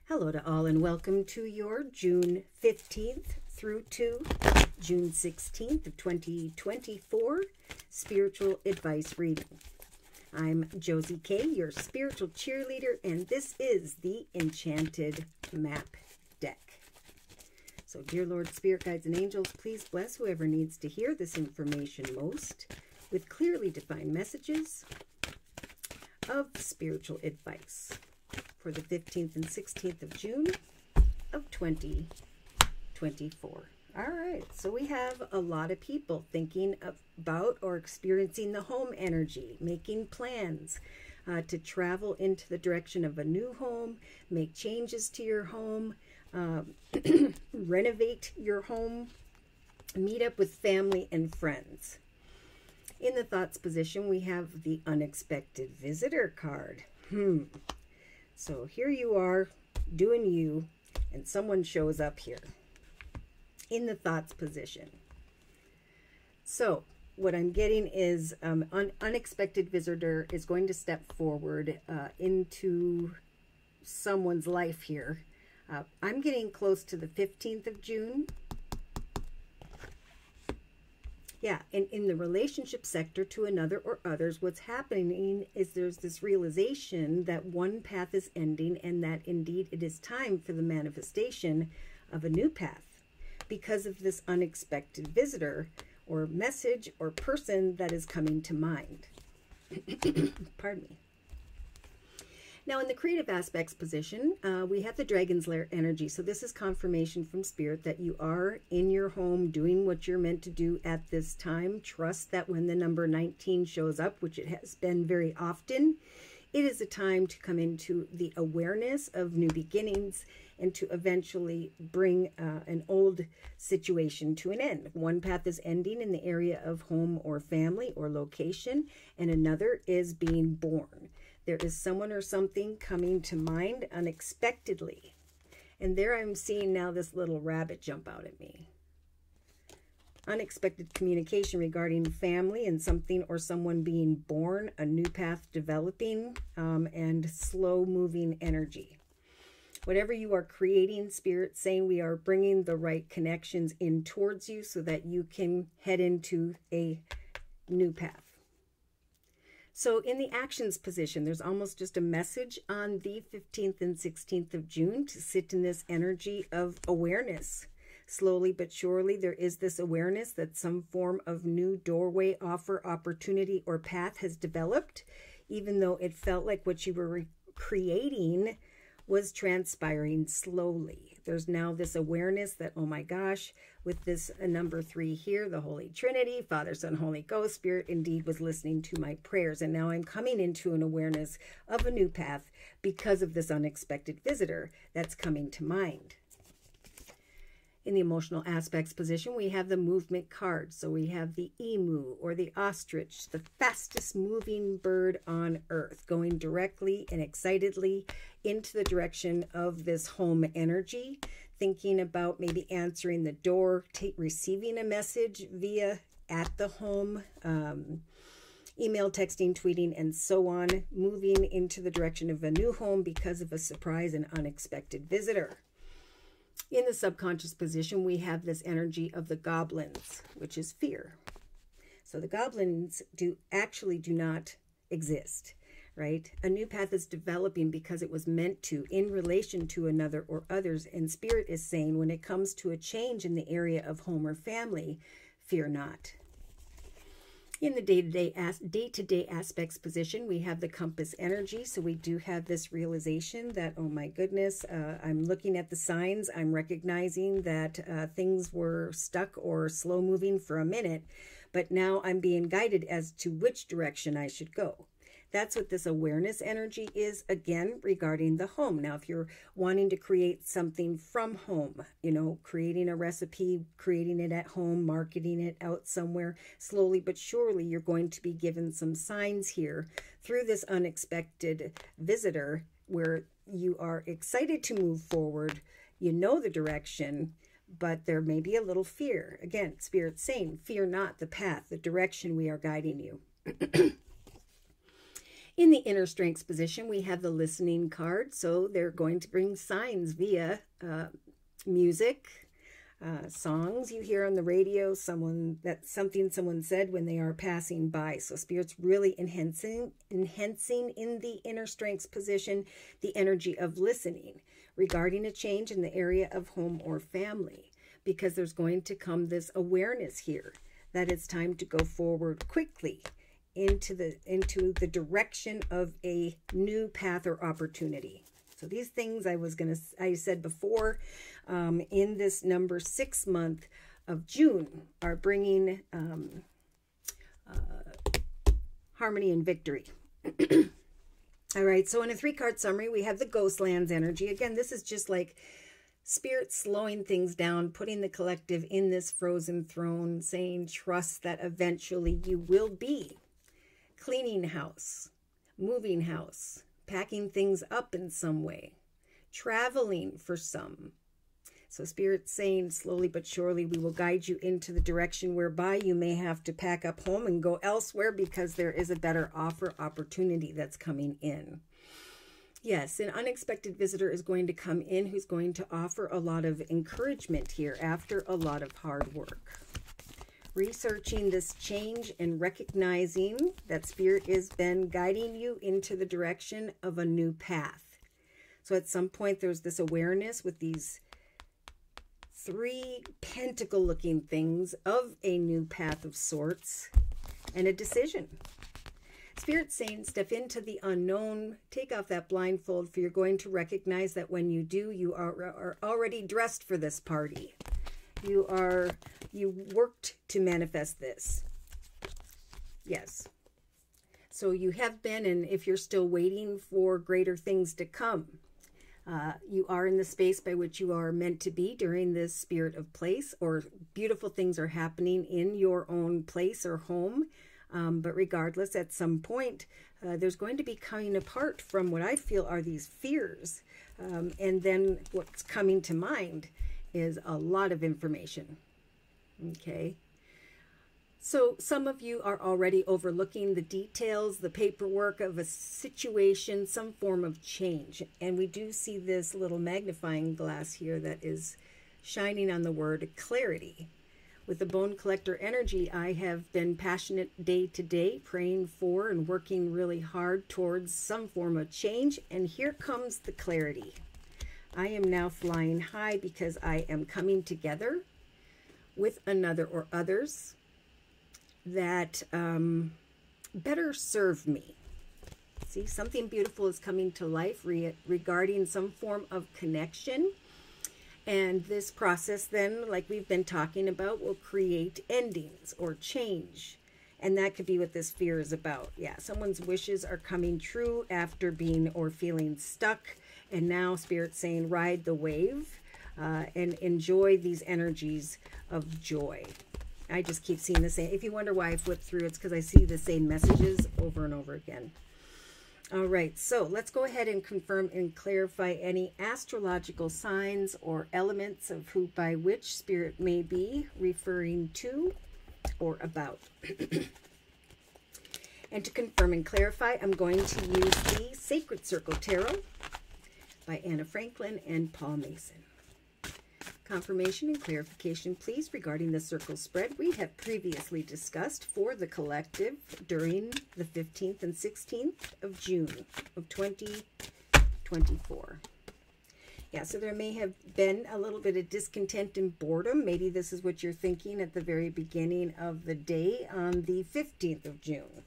Hello to all and welcome to your June 15th through to June 16th of 2024 spiritual advice reading. I'm Josie K, your spiritual cheerleader, and this is the Enchanted Map deck. So dear Lord, Spirit Guides, and Angels, please bless whoever needs to hear this information most with clearly defined messages of spiritual advice for the 15th and 16th of June of 2024. All right, so we have a lot of people thinking about or experiencing the home energy, making plans to travel into the direction of a new home, make changes to your home, renovate your home, meet up with family and friends. In the thoughts position, we have the unexpected visitor card. So here you are doing you, and someone shows up here in the thoughts position. So what I'm getting is an unexpected visitor is going to step forward into someone's life here. I'm getting close to the 15th of June. Yeah, and in the relationship sector to another or others, what's happening is there's this realization that one path is ending and that indeed it is time for the manifestation of a new path because of this unexpected visitor or message or person that is coming to mind. Pardon me. Now, in the creative aspects position, we have the Dragon's Lair energy. So this is confirmation from Spirit that you are in your home doing what you're meant to do at this time. Trust that when the number 19 shows up, which it has been very often, it is a time to come into the awareness of new beginnings and to eventually bring an old situation to an end. One path is ending in the area of home or family or location, and another is being born. There is someone or something coming to mind unexpectedly. And there I'm seeing now this little rabbit jump out at me. Unexpected communication regarding family and something or someone being born, a new path developing, and slow-moving energy. Whatever you are creating, Spirit saying we are bringing the right connections in towards you so that you can head into a new path. So in the actions position, there's almost just a message on the 15th and 16th of June to sit in this energy of awareness. Slowly but surely, there is this awareness that some form of new doorway, offer, opportunity, or path has developed, even though it felt like what you were creating was transpiring slowly. There's now this awareness that, oh my gosh, with this number 3 here, the Holy Trinity, Father, Son, Holy Ghost, Spirit indeed was listening to my prayers. And now I'm coming into an awareness of a new path because of this unexpected visitor that's coming to mind. In the emotional aspects position, we have the movement card. So we have the emu or the ostrich, the fastest moving bird on earth, going directly and excitedly into the direction of this home energy, thinking about maybe answering the door, receiving a message via at the home, email, texting, tweeting, and so on, moving into the direction of a new home because of a surprise and unexpected visitor. In the subconscious position, we have this energy of the goblins, which is fear. So the goblins do not exist, right? A new path is developing because it was meant to in relation to another or others. And Spirit is saying when it comes to a change in the area of home or family, fear not. In the day-to-day aspects position, we have the compass energy. So we do have this realization that, oh my goodness, I'm looking at the signs. I'm recognizing that things were stuck or slow moving for a minute, but now I'm being guided as to which direction I should go. That's what this awareness energy is, again, regarding the home. Now, if you're wanting to create something from home, you know, creating a recipe, creating it at home, marketing it out somewhere, slowly but surely, you're going to be given some signs here through this unexpected visitor where you are excited to move forward. You know the direction, but there may be a little fear. Again, Spirit's saying, fear not the path, the direction we are guiding you. In the inner strengths position, we have the listening card. So they're going to bring signs via music, songs you hear on the radio, something someone said when they are passing by. So Spirit's really enhancing in the inner strengths position the energy of listening regarding a change in the area of home or family, because there's going to come this awareness here that it's time to go forward quickly into the direction of a new path or opportunity. So these things I said before, in this number 6 month of June are bringing harmony and victory. All right, so in a 3-card summary, we have the Ghostlands energy. Again, this is just like Spirit slowing things down, putting the collective in this frozen throne, saying trust that eventually you will be cleaning house, moving house, packing things up in some way, traveling for some. So Spirit's saying slowly but surely we will guide you into the direction whereby you may have to pack up home and go elsewhere because there is a better offer opportunity that's coming in. Yes, an unexpected visitor is going to come in who's going to offer a lot of encouragement here after a lot of hard work. Researching this change and recognizing that Spirit has been guiding you into the direction of a new path. So at some point there's this awareness with these 3 pentacle looking things of a new path of sorts and a decision. Spirit saying step into the unknown, take off that blindfold, for you're going to recognize that when you do, you are already dressed for this party. You worked to manifest this. Yes. So you have been, and if you're still waiting for greater things to come, you are in the space by which you are meant to be during this spirit of place, or beautiful things are happening in your own place or home. But regardless, at some point, there's going to be coming apart from what I feel are these fears. And then what's coming to mind is a lot of information. Okay. So some of you are already overlooking the details, the paperwork of a situation, some form of change. And we do see this little magnifying glass here that is shining on the word clarity. With the Bone Collector energy, I have been passionate day to day, praying for and working really hard towards some form of change. And here comes the clarity. I am now flying high because I am coming together with another or others that better serve me. See, something beautiful is coming to life regarding some form of connection. And this process then, like we've been talking about, will create endings or change. And that could be what this fear is about. Yeah, someone's wishes are coming true after being or feeling stuck. And now Spirit's saying ride the wave and enjoy these energies of joy. I just keep seeing the same. If you wonder why I flip through, it's because I see the same messages over and over again. All right, so let's go ahead and confirm and clarify any astrological signs or elements of who by which Spirit may be referring to or about. And to confirm and clarify, I'm going to use the Sacred Circle Tarot by Anna Franklin and Paul Mason. Confirmation and clarification, please, regarding the circle spread we have previously discussed for the collective during the 15th and 16th of June of 2024. Yeah, so there may have been a little bit of discontent and boredom. Maybe this is what you're thinking at the very beginning of the day on the 15th of June.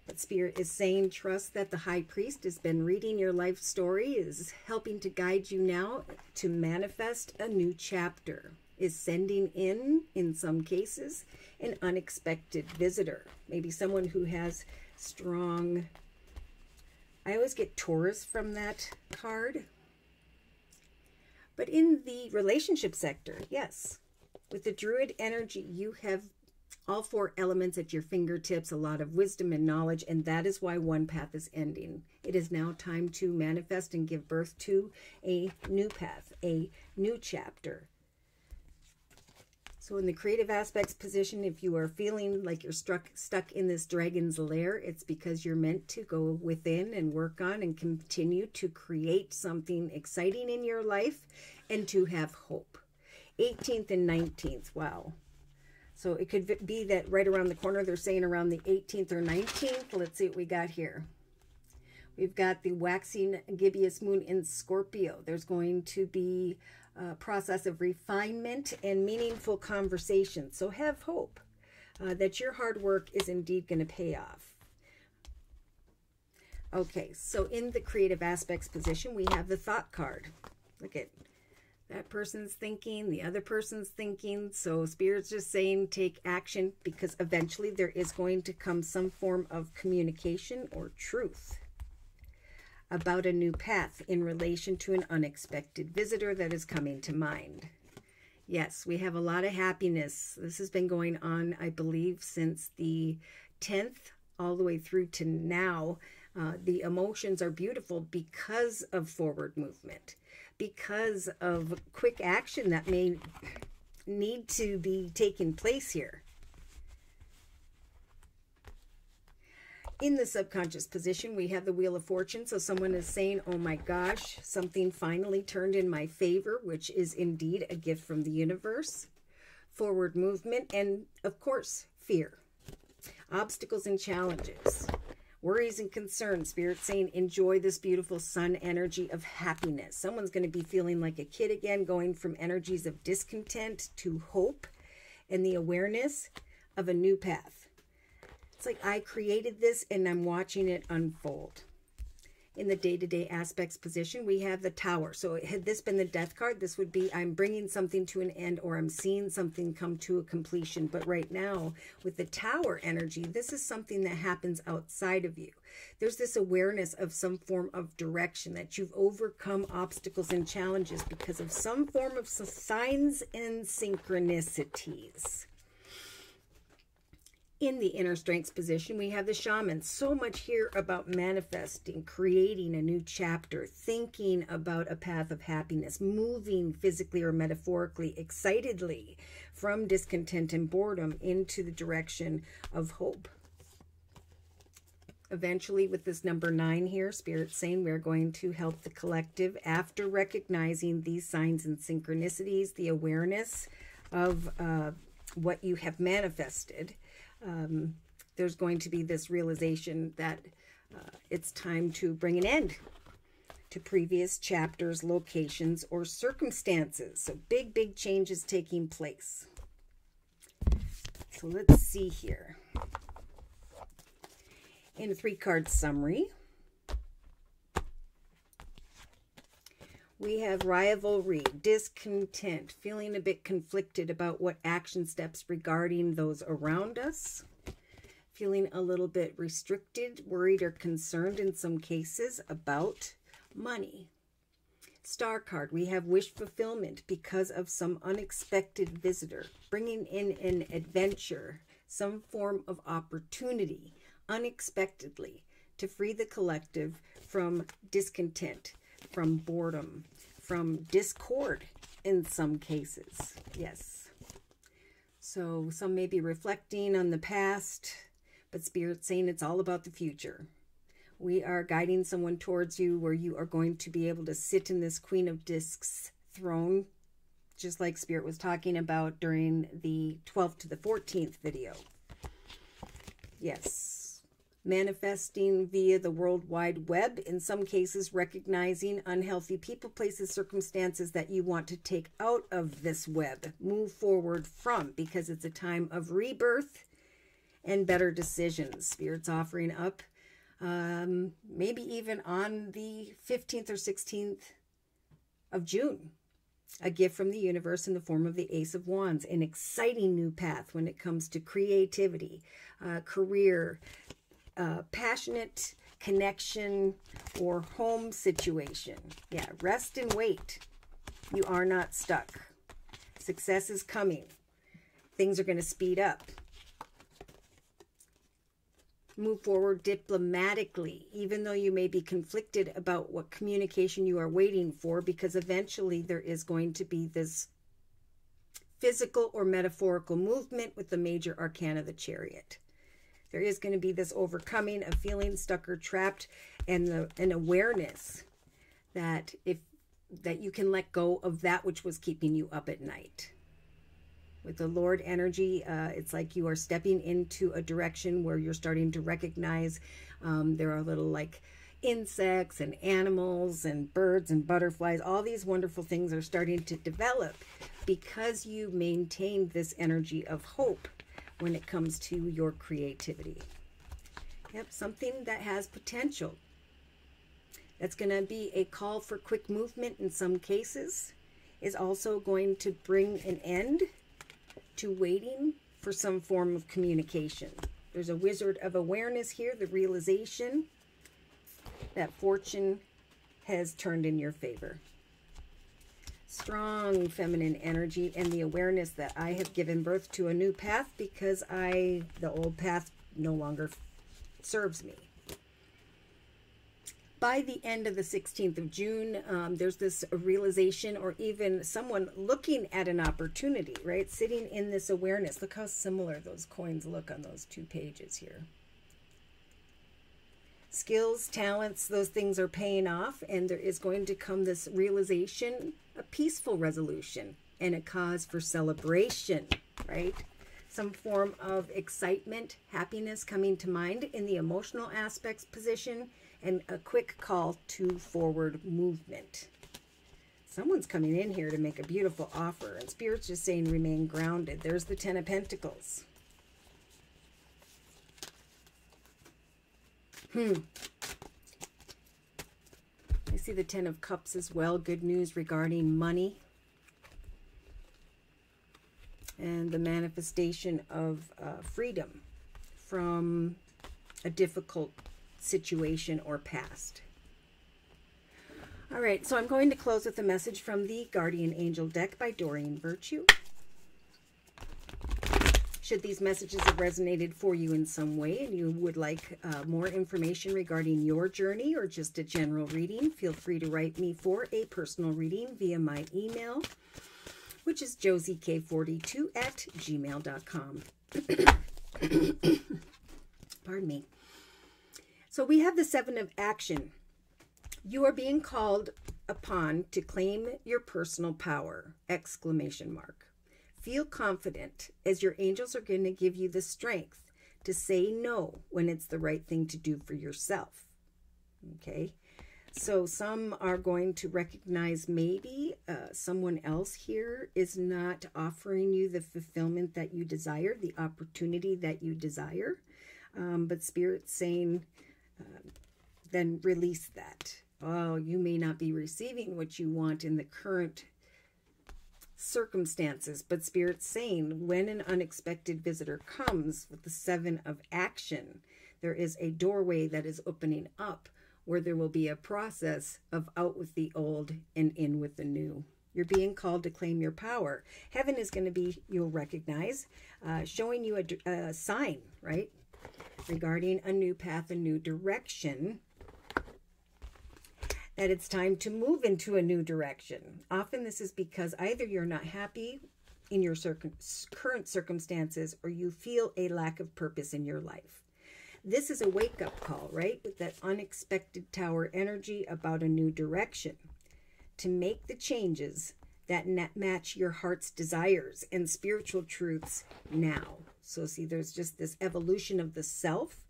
But Spirit is saying trust that the High Priest has been reading your life story, is helping to guide you now to manifest a new chapter, is sending in some cases, an unexpected visitor. Maybe someone who has strong... I always get Taurus from that card. But in the relationship sector, yes, with the Druid energy, you have all 4 elements at your fingertips, a lot of wisdom and knowledge, and that is why one path is ending. It is now time to manifest and give birth to a new path, a new chapter. So in the creative aspects position, if you are feeling like you're stuck in this dragon's lair, it's because you're meant to go within and work on and continue to create something exciting in your life and to have hope. 18th and 19th, wow. So it could be that right around the corner, they're saying around the 18th or 19th. Let's see what we got here. We've got the waxing gibbous moon in Scorpio. There's going to be a process of refinement and meaningful conversation. So have hope that your hard work is indeed going to pay off. Okay, so in the creative aspects position, we have the thought card. Look at that person's thinking, the other person's thinking. So Spirit's just saying take action, because eventually there is going to come some form of communication or truth about a new path in relation to an unexpected visitor that is coming to mind. Yes, we have a lot of happiness. This has been going on, I believe, since the 10th all the way through to now. The emotions are beautiful because of forward movement, because of quick action that may need to be taking place here. In the subconscious position, we have the Wheel of Fortune. So someone is saying, oh my gosh, something finally turned in my favor, which is indeed a gift from the universe. Forward movement, and of course, fear. Obstacles and challenges. Worries and concerns. Spirit saying, enjoy this beautiful sun energy of happiness. Someone's going to be feeling like a kid again, going from energies of discontent to hope and the awareness of a new path. It's like I created this and I'm watching it unfold. In the day-to-day aspects position, we have the Tower. So had this been the Death card, this would be I'm bringing something to an end, or I'm seeing something come to a completion. But right now, with the Tower energy, this is something that happens outside of you. There's this awareness of some form of direction, that you've overcome obstacles and challenges because of some form of signs and synchronicities. In the inner strengths position, we have the Shaman. So much here about manifesting, creating a new chapter, thinking about a path of happiness, moving physically or metaphorically, excitedly from discontent and boredom into the direction of hope. Eventually, with this number 9 here, Spirit's saying we're going to help the collective after recognizing these signs and synchronicities, the awareness of what you have manifested. There's going to be this realization that it's time to bring an end to previous chapters, locations, or circumstances. So big changes taking place. So let's see here. In a 3-card summary, we have rivalry, discontent, feeling a bit conflicted about what action steps regarding those around us, feeling a little bit restricted, worried, or concerned in some cases about money. Star card, we have wish fulfillment because of some unexpected visitor, bringing in an adventure, some form of opportunity, unexpectedly, to free the collective from discontent, from boredom, from discord in some cases. Yes. So some may be reflecting on the past, but Spirit's saying it's all about the future. We are guiding someone towards you where you are going to be able to sit in this Queen of Discs throne, just like Spirit was talking about during the 12th to the 14th video. Yes. Manifesting via the World Wide Web, in some cases recognizing unhealthy people, places, circumstances that you want to take out of this web, move forward from, because it's a time of rebirth and better decisions. Spirit's offering up, maybe even on the 15th or 16th of June, a gift from the universe in the form of the Ace of Wands, an exciting new path when it comes to creativity, career, passionate connection, or home situation. Yeah, rest and wait. You are not stuck. Success is coming. Things are going to speed up. Move forward diplomatically, even though you may be conflicted about what communication you are waiting for, because eventually there is going to be this physical or metaphorical movement with the major arcana, the Chariot. There is going to be this overcoming of feeling stuck or trapped, and an awareness that you can let go of that which was keeping you up at night. With the Lord energy, it's like you are stepping into a direction where you're starting to recognize there are little like insects and animals and birds and butterflies. All these wonderful things are starting to develop because you maintain this energy of hope when it comes to your creativity. Yep, something that has potential. That's going to be a call for quick movement in some cases, is also going to bring an end to waiting for some form of communication. There's a wizard of awareness here, the realization that fortune has turned in your favor. Strong feminine energy and the awareness that I have given birth to a new path because the old path no longer serves me. By the end of the 16th of June, there's this realization, or even someone looking at an opportunity, right? Sitting in this awareness. Look how similar those coins look on those two pages here. Skills, talents, those things are paying off, and there is going to come this realization, a peaceful resolution, and a cause for celebration, right? Some form of excitement, happiness coming to mind in the emotional aspects position, and a quick call to forward movement. Someone's coming in here to make a beautiful offer, and Spirit's just saying remain grounded. There's the Ten of Pentacles. I see the Ten of Cups as well. Good news regarding money. And the manifestation of freedom from a difficult situation or past. All right, so I'm going to close with a message from the Guardian Angel deck by Doreen Virtue. Should these messages have resonated for you in some way and you would like more information regarding your journey or just a general reading, feel free to write me for a personal reading via my email, which is JosieK42@gmail.com. Pardon me. So we have the Seven of Action. You are being called upon to claim your personal power! Exclamation mark. Feel confident as your angels are going to give you the strength to say no when it's the right thing to do for yourself. Okay? So some are going to recognize maybe someone else here is not offering you the fulfillment that you desire, the opportunity that you desire. But Spirit's saying, then release that. Oh, you may not be receiving what you want in the current circumstances, but Spirit's saying when an unexpected visitor comes with the Seven of Action, there is a doorway that is opening up where there will be a process of out with the old and in with the new. You're being called to claim your power. Heaven is going to be, you'll recognize, showing you a sign, right? Regarding a new path, a new direction, that it's time to move into a new direction. Often this is because either you're not happy in your current circumstances or you feel a lack of purpose in your life. This is a wake-up call, right? With that unexpected Tower energy about a new direction. To make the changes that match your heart's desires and spiritual truths now. So see, there's just this evolution of the self,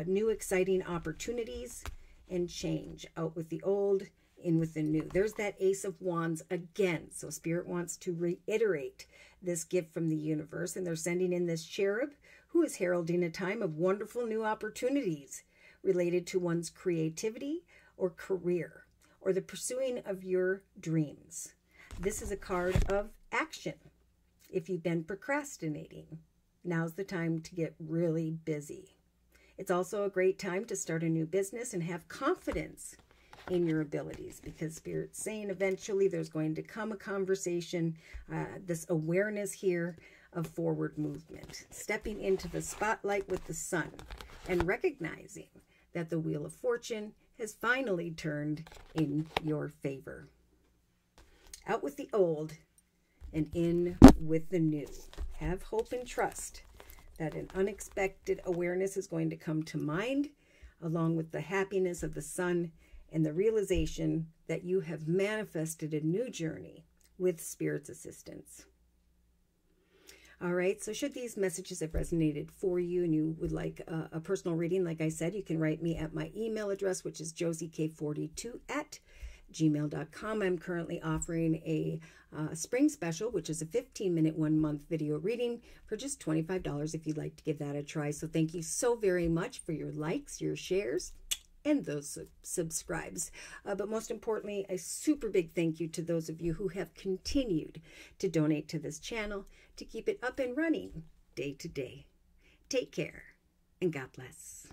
new exciting opportunities, and change. Out with the old, in with the new. There's that Ace of Wands again. So Spirit wants to reiterate this gift from the universe, and they're sending in this cherub who is heralding a time of wonderful new opportunities related to one's creativity or career or the pursuing of your dreams. This is a card of action. If you've been procrastinating, now's the time to get really busy. It's also a great time to start a new business and have confidence in your abilities, because Spirit's saying eventually there's going to come a conversation, this awareness here of forward movement, stepping into the spotlight with the sun and recognizing that the Wheel of Fortune has finally turned in your favor. Out with the old and in with the new. Have hope and trust that an unexpected awareness is going to come to mind, along with the happiness of the sun and the realization that you have manifested a new journey with Spirit's assistance. All right, so should these messages have resonated for you and you would like a personal reading, like I said, you can write me at my email address, which is JosieK42@gmail.com. I'm currently offering a spring special, which is a 15-minute 1-month video reading for just $25 if you'd like to give that a try. So thank you so very much for your likes, your shares, and those subscribes. But most importantly, a super big thank you to those of you who have continued to donate to this channel to keep it up and running day to day. Take care, and God bless.